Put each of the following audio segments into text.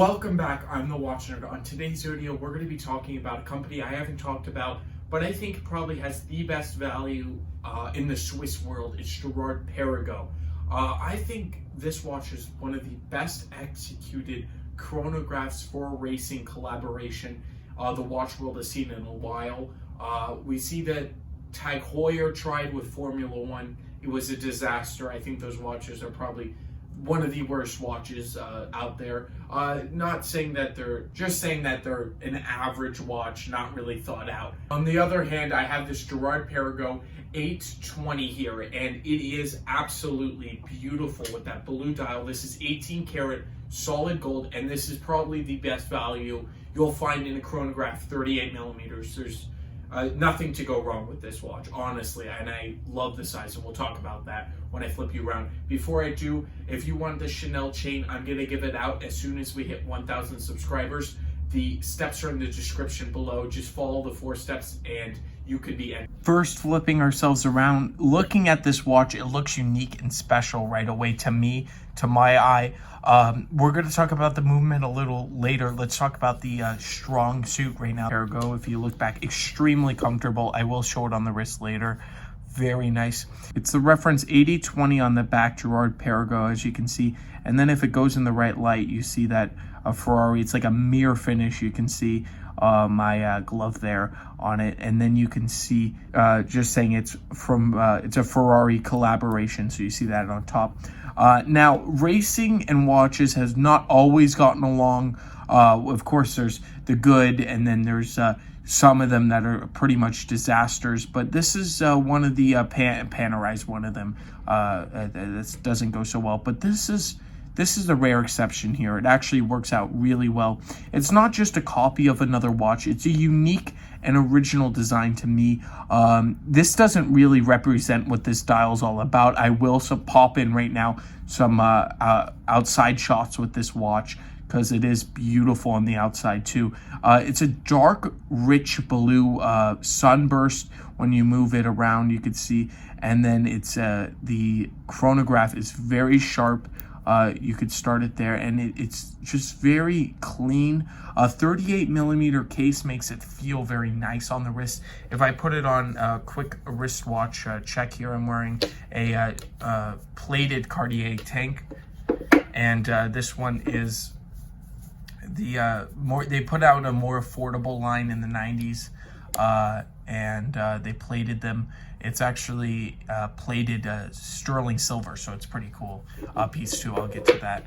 Welcome back, I'm the Watch Nerd. On today's video, we're going to be talking about a company I haven't talked about, but I think probably has the best value in the Swiss world. It's Girard Perregaux. I think this watch is one of the best executed chronographs for racing collaboration the watch world has seen in a while. We see that Tag Heuer tried with Formula One. It was a disaster. I think those watches are probably one of the worst watches out there. Not saying that just saying that they're an average watch, not really thought out. On the other hand, I have this Girard Perregaux 820 here, and it is absolutely beautiful with that blue dial. This is 18 karat solid gold, and this is probably the best value you'll find in a chronograph. 38 millimeters. There's nothing to go wrong with this watch, honestly, and I love the size, and we'll talk about that when I flip you around. Before I do, if you want the Chanel chain, I'm going to give it out as soon as we hit 1,000 subscribers. The steps are in the description below. Just follow the 4 steps and you could be in. First, flipping ourselves around, looking at this watch, it looks unique and special right away to me, to my eye. We're going to talk about the movement a little later. Let's talk about the strong suit right now. Perregaux, if you look back, extremely comfortable. I will show it on the wrist later. Very nice. It's the reference 8020 on the back, Girard Perregaux, as you can see. And then if it goes in the right light, you see that a Ferrari. It's like a mirror finish. You can see my glove there on it, and then you can see just saying it's from it's a Ferrari collaboration, so you see that on top. Now, racing and watches has not always gotten along. Of course, there's the good, and then there's some of them that are pretty much disasters, but this is one of the Panerized one of them that doesn't go so well, but this is a rare exception here. It actually works out really well. It's not just a copy of another watch. It's a unique and original design to me. This doesn't really represent what this dial is all about. I will pop in right now some outside shots with this watch, because it is beautiful on the outside too. It's a dark, rich blue sunburst. When you move it around, you could see. And then it's the chronograph is very sharp. You could start it there, and it's just very clean. A 38 millimeter case makes it feel very nice on the wrist. If I put it on a quick wristwatch check here, I'm wearing a plated Cartier tank, and this one is the they put out a more affordable line in the 90s, and they plated them. It's actually plated sterling silver, so it's pretty cool piece too. I'll get to that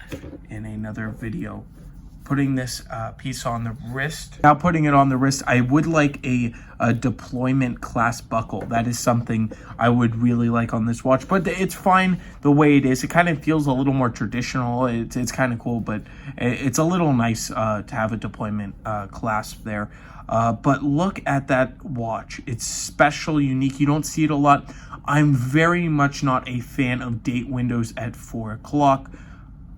in another video. Putting this piece on the wrist. Now putting it on the wrist, I would like a deployment class buckle. That is something I would really like on this watch, but it's fine the way it is. It kind of feels a little more traditional. It's kind of cool, but it's a little nice to have a deployment clasp there. But look at that watch. It's special, unique. You don't see it a lot. I'm very much not a fan of date windows at 4 o'clock.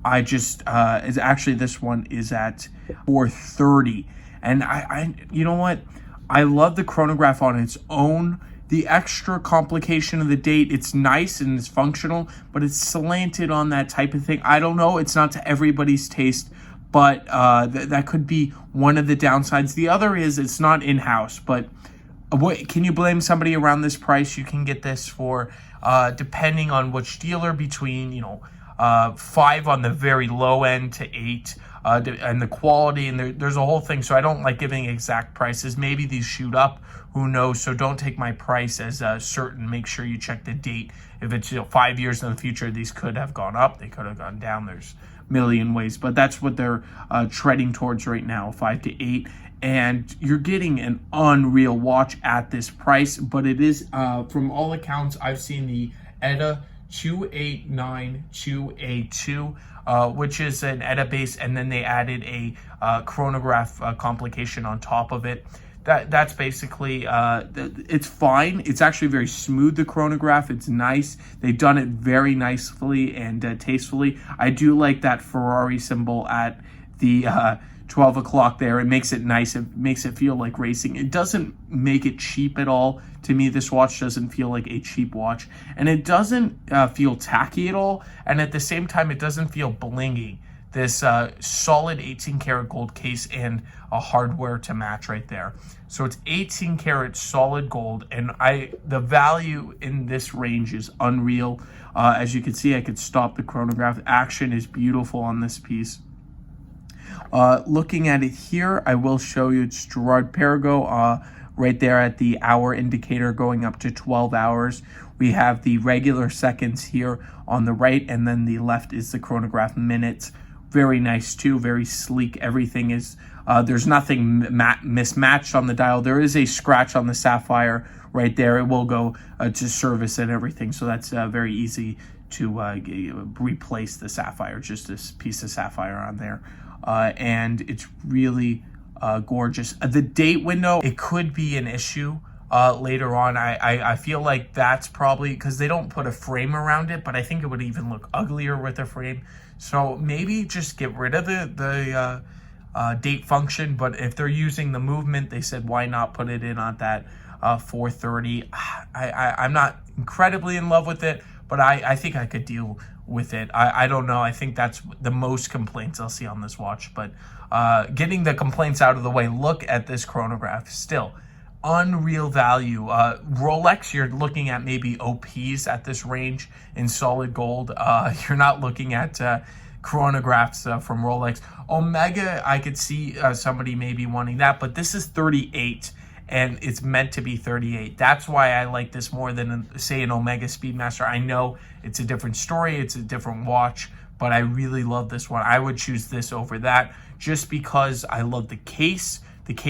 I just, actually this one is at 4:30. And I you know what? I love the chronograph on its own. The extra complication of the date, it's nice and it's functional, but it's slanted on that type of thing. I don't know. It's not to everybody's taste. But that could be one of the downsides. The other is it's not in-house, but can you blame somebody around this price? You can get this for, depending on which dealer, between, 5 on the very low end to 8, and the quality, and there's a whole thing. So I don't like giving exact prices. Maybe these shoot up, who knows? So don't take my price as certain. Make sure you check the date. If it's 5 years in the future, these could have gone up, they could have gone down. There's million ways, but that's what they're treading towards right now, 5 to 8, and you're getting an unreal watch at this price. But it is from all accounts, I've seen the ETA 289282, which is an ETA base, and then they added a chronograph complication on top of it. That's basically, it's fine. It's actually very smooth, the chronograph. It's nice. They've done it very nicely and tastefully. I do like that Ferrari symbol at the 12 o'clock there. It makes it nice. It makes it feel like racing. It doesn't make it cheap at all. To me, this watch doesn't feel like a cheap watch. And it doesn't feel tacky at all. And at the same time, it doesn't feel blingy. this solid 18 karat gold case and a hardware to match right there. So it's 18 karat solid gold, and the value in this range is unreal. As you can see, I could stop the chronograph. Action is beautiful on this piece. Looking at it here, I will show you it's Girard Perregaux right there at the hour indicator going up to 12 hours. We have the regular seconds here on the right, and then the left is the chronograph minutes. Very nice too, very sleek. Everything is, there's nothing mismatched on the dial. There is a scratch on the sapphire right there. It will go to service and everything, so that's very easy to replace the sapphire, just this piece of sapphire on there. And it's really gorgeous. The date window, it could be an issue later on. I feel like that's probably because they don't put a frame around it, but I think it would even look uglier with a frame. So maybe just get rid of the date function. But if they're using the movement, they said why not put it in on that 4:30. I'm not incredibly in love with it, but I think I could deal with it. I don't know. I think that's the most complaints I'll see on this watch. But getting the complaints out of the way, look at this chronograph. Still unreal value. Rolex, you're looking at maybe OPs at this range in solid gold. You're not looking at chronographs from Rolex. Omega, I could see somebody maybe wanting that, but this is 38 and it's meant to be 38. That's why I like this more than say an Omega Speedmaster. I know it's a different story, it's a different watch, but I really love this one. I would choose this over that just because I love the case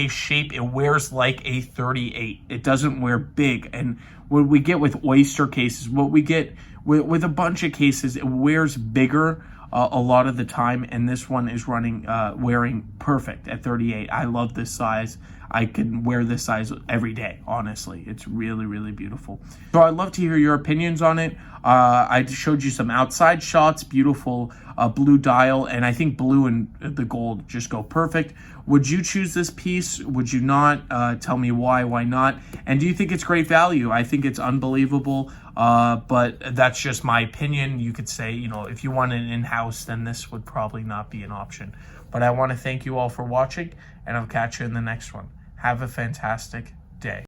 shape. It wears like a 38. It doesn't wear big. And what we get with oyster cases, what we get with a bunch of cases, it wears bigger a lot of the time, and this one is wearing perfect at 38. I love this size. I can wear this size every day, honestly. It's really, really beautiful. So I'd love to hear your opinions on it. I showed you some outside shots, beautiful blue dial, and I think blue and the gold just go perfect. Would you choose this piece? Would you not? Tell me why not? And do you think it's great value? I think it's unbelievable, but that's just my opinion. You could say, you know, if you want an in-house, then this would probably not be an option. But I want to thank you all for watching, and I'll catch you in the next one. Have a fantastic day.